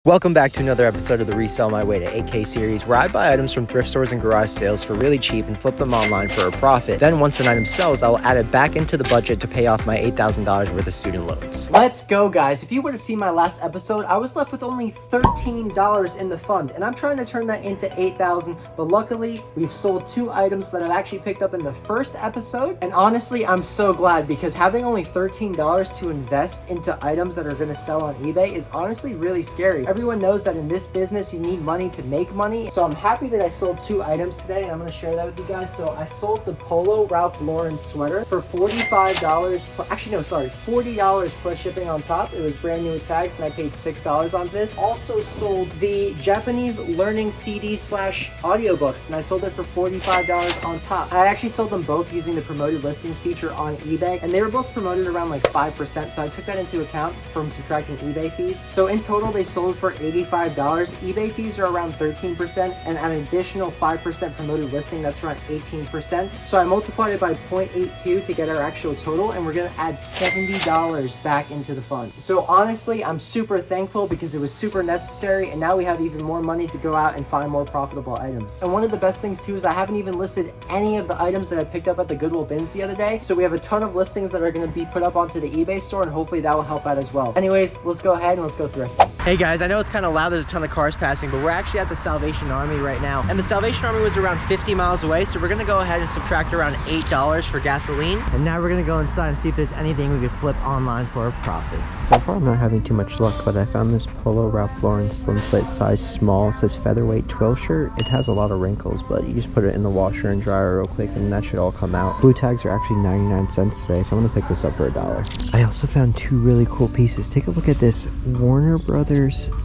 Welcome back to another episode of the Resell My Way to 8K series, where I buy items from thrift stores and garage sales for really cheap and flip them online for a profit. Then once an item sells, I'll add it back into the budget to pay off my $8,000 worth of student loans. Let's go, guys. If you were to see my last episode, I was left with only $13 in the fund, and I'm trying to turn that into $8,000, but luckily we've sold 2 items that I've actually picked up in the first episode, and honestly, I'm so glad because having only $13 to invest into items that are going to sell on eBay is honestly really scary. Everyone knows that in this business you need money to make money, so I'm happy that I sold 2 items today, and I'm going to share that with you guys. So I sold the Polo Ralph Lauren sweater for $45, actually no, sorry, $40 plus shipping on top. It was brand new with tags, and I paid $6 on this. Also sold the Japanese learning CD / audiobooks, and I sold it for $45 on top. I actually sold them both using the promoted listings feature on eBay, and they were both promoted around like 5%, so I took that into account from subtracting eBay fees. So in total they sold for $85. eBay fees are around 13%, and an additional 5% promoted listing, that's around 18%. So I multiplied it by 0.82 to get our actual total, and we're gonna add $70 back into the fund. So honestly, I'm super thankful because it was super necessary, and now we have even more money to go out and find more profitable items. And one of the best things too is I haven't even listed any of the items that I picked up at the Goodwill bins the other day. So we have a ton of listings that are gonna be put up onto the eBay store, and hopefully that will help out as well. Anyways, let's go ahead and let's go thrifting. Hey guys, I know it's kind of loud, there's a ton of cars passing, but we're actually at the Salvation Army right now. And the Salvation Army was around 50 miles away, so we're gonna go ahead and subtract around $8 for gasoline. And now we're gonna go inside and see if there's anything we could flip online for a profit. So far I'm not having too much luck, but I found this Polo Ralph Lauren slim fit size small. It says featherweight twill shirt. It has a lot of wrinkles, but you just put it in the washer and dryer real quick and that should all come out. Blue tags are actually 99 cents today, so I'm gonna pick this up for $1. I also found 2 really cool pieces. Take a look at this Warner Brothers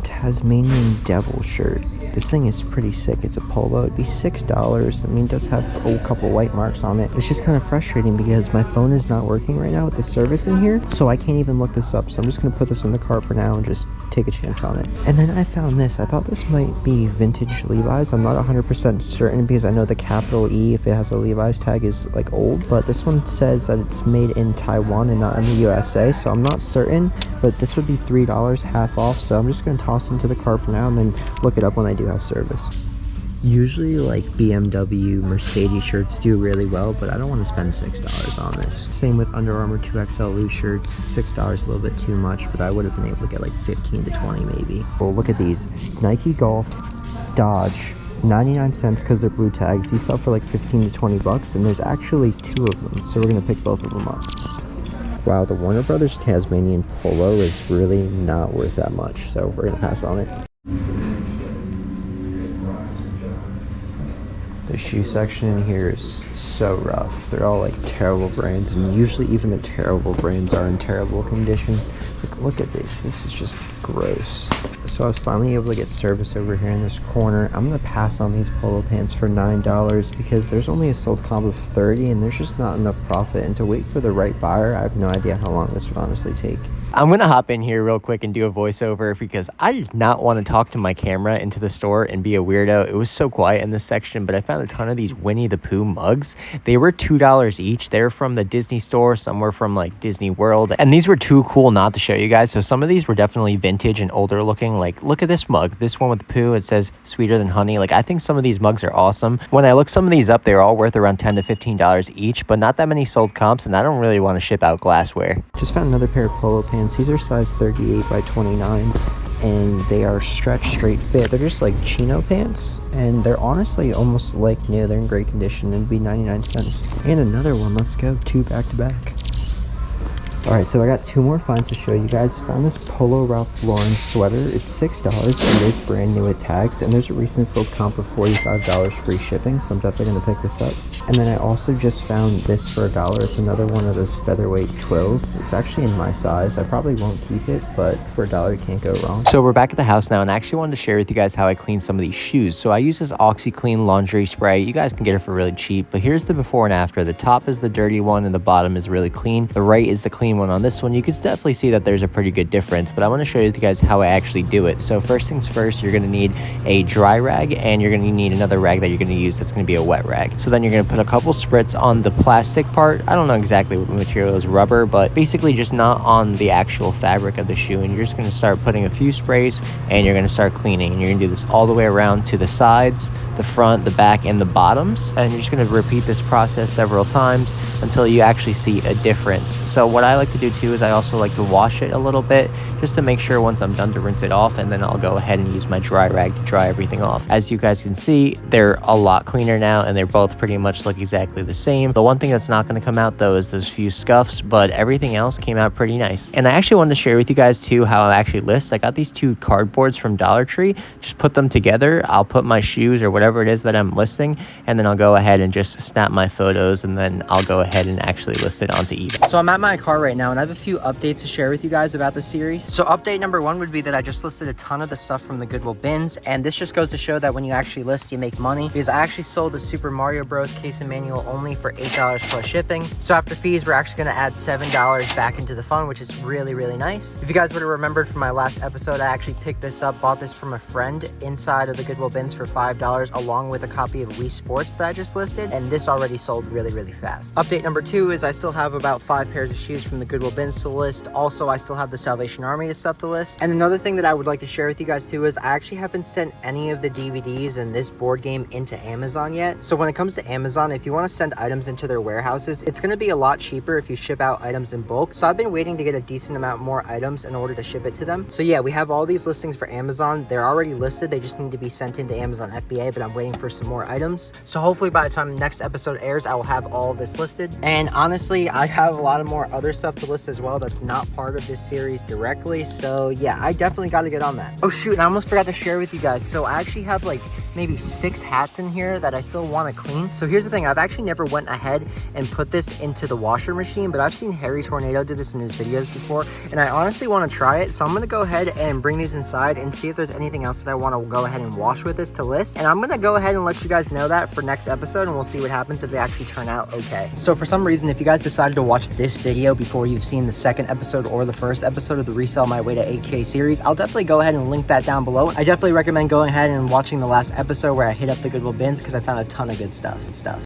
Tasmanian Devil shirt. This thing is pretty sick. It's a polo. It'd be $6. I mean, it does have a couple white marks on it. It's just kind of frustrating because my phone is not working right now with the service in here, so I can't even look this up. So I'm just gonna put this in the cart for now and just take a chance on it. And then I found this. I thought this might be vintage Levi's. I'm not 100% certain because I know the capital E, if it has a Levi's tag, is like old, but this one says that it's made in Taiwan and not in the USA, so I'm not certain, but this would be $3 half off. So I'm just gonna toss into the cart for now and then look it up when I do have service. Usually like BMW, Mercedes shirts do really well, but I don't want to spend $6 on this. Same with Under Armour 2XL loose shirts. $6 a little bit too much, but I would have been able to get like 15 to 20 maybe. Well, look at these. Nike Golf Dodge, 99 cents because they're blue tags. These sell for like 15 to 20 bucks, and there's actually 2 of them, so we're gonna pick both of them up. Wow, the Warner Brothers Tasmanian Polo is really not worth that much, so we're gonna pass on it. The shoe section in here is so rough. They're all like terrible brands, and usually even the terrible brands are in terrible condition. Look at this. This is just gross. So I was finally able to get service over here in this corner. I'm gonna pass on these polo pants for $9 because there's only a sold comp of 30 and there's just not enough profit, and to wait for the right buyer, I have no idea how long this would honestly take. I'm gonna hop in here real quick and do a voiceover because I did not want to talk to my camera into the store and be a weirdo. It was so quiet in this section, but I found a ton of these Winnie the Pooh mugs. They were $2 each. They're from the Disney store, some were from like Disney World, and these were too cool not to show you guys. So some of these were definitely vintage and older looking. Like, look at this mug. This one with the Pooh, it says sweeter than honey. Like, I think some of these mugs are awesome. When I looked some of these up, they were all worth around $10 to $15 each, but not that many sold comps, and I don't really want to ship out glassware. Just found another pair of polo pants. These are size 38 by 29, and they are stretch straight fit. They're just like chino pants, and they're honestly almost like new. They're in great condition. It'd be 99 cents. And another one. Let's go. 2 back to back. Alright, so I got 2 more finds to show you guys. Found this Polo Ralph Lauren sweater. It's $6. It is brand new with tags, and there's a recent sold comp of $45 free shipping, so I'm definitely going to pick this up. And then I also just found this for $1. It's another one of those featherweight twills. It's actually in my size. I probably won't keep it, but for $1 you can't go wrong. So we're back at the house now, and I actually wanted to share with you guys how I clean some of these shoes. So I use this OxyClean laundry spray. You guys can get it for really cheap, but here's the before and after. The top is the dirty one and the bottom is really clean. The right is the clean clean one on this one, you can definitely see that there's a pretty good difference, but I want to show you guys how I actually do it. So first things first, you're going to need a dry rag, and you're going to need another rag that you're going to use that's going to be a wet rag. So then you're going to put a couple spritz on the plastic part. I don't know exactly what the material is, rubber, but basically just not on the actual fabric of the shoe. And you're just going to start putting a few sprays, and you're going to start cleaning. And you're going to do this all the way around to the sides, the front, the back, and the bottoms. And you're just going to repeat this process several times until you actually see a difference. So what I like to do too is I also like to wash it a little bit just to make sure once I'm done to rinse it off, and then I'll go ahead and use my dry rag to dry everything off. As you guys can see, they're a lot cleaner now, and they're both pretty much look exactly the same. The one thing that's not going to come out though is those few scuffs, but everything else came out pretty nice. And I actually wanted to share with you guys too how I actually list. I got these two cardboards from Dollar Tree, just put them together. I'll put my shoes or whatever it is that I'm listing, and then I'll go ahead and just snap my photos, and then I'll go ahead and actually list it onto eBay. So I'm at my car right now, and I have a few updates to share with you guys about the series. So update number one would be that I just listed a ton of the stuff from the Goodwill bins, and this just goes to show that when you actually list, you make money, because I actually sold the Super Mario Bros. Case and manual only for $8 plus shipping. So after fees, we're actually going to add $7 back into the fund, which is really, really nice. If you guys would have remembered from my last episode, I actually picked this up, bought this from a friend inside of the Goodwill bins for $5, along with a copy of Wii Sports that I just listed, and this already sold really, really fast. Update number two is I still have about 5 pairs of shoes from the Goodwill bins to list. Also, I still have the Salvation Army stuff to list. And another thing that I would like to share with you guys too is I actually haven't sent any of the DVDs and this board game into Amazon yet. So when it comes to Amazon, if you want to send items into their warehouses, it's going to be a lot cheaper if you ship out items in bulk. So I've been waiting to get a decent amount more items in order to ship it to them. So yeah, we have all these listings for Amazon. They're already listed. They just need to be sent into Amazon FBA, but I'm waiting for some more items. So hopefully by the time the next episode airs, I will have all of this listed. And honestly, I have a lot of more other stuff to list as well that's not part of this series directly. So yeah, I definitely got to get on that. Oh shoot, and I almost forgot to share with you guys. So I actually have like maybe 6 hats in here that I still want to clean. So here's the thing, I've actually never went ahead and put this into the washer machine, but I've seen Harry Tornado do this in his videos before, and I honestly want to try it. So I'm going to go ahead and bring these inside and see if there's anything else that I want to go ahead and wash with this to list. And I'm going to go ahead and let you guys know that for next episode, and we'll see what happens if they actually turn out okay. So for some reason, if you guys decided to watch this video before you've seen the second episode or the first episode of the Resell My Way to 8K series, I'll definitely go ahead and link that down below. I definitely recommend going ahead and watching the last episode where I hit up the Goodwill bins, because I found a ton of good stuff.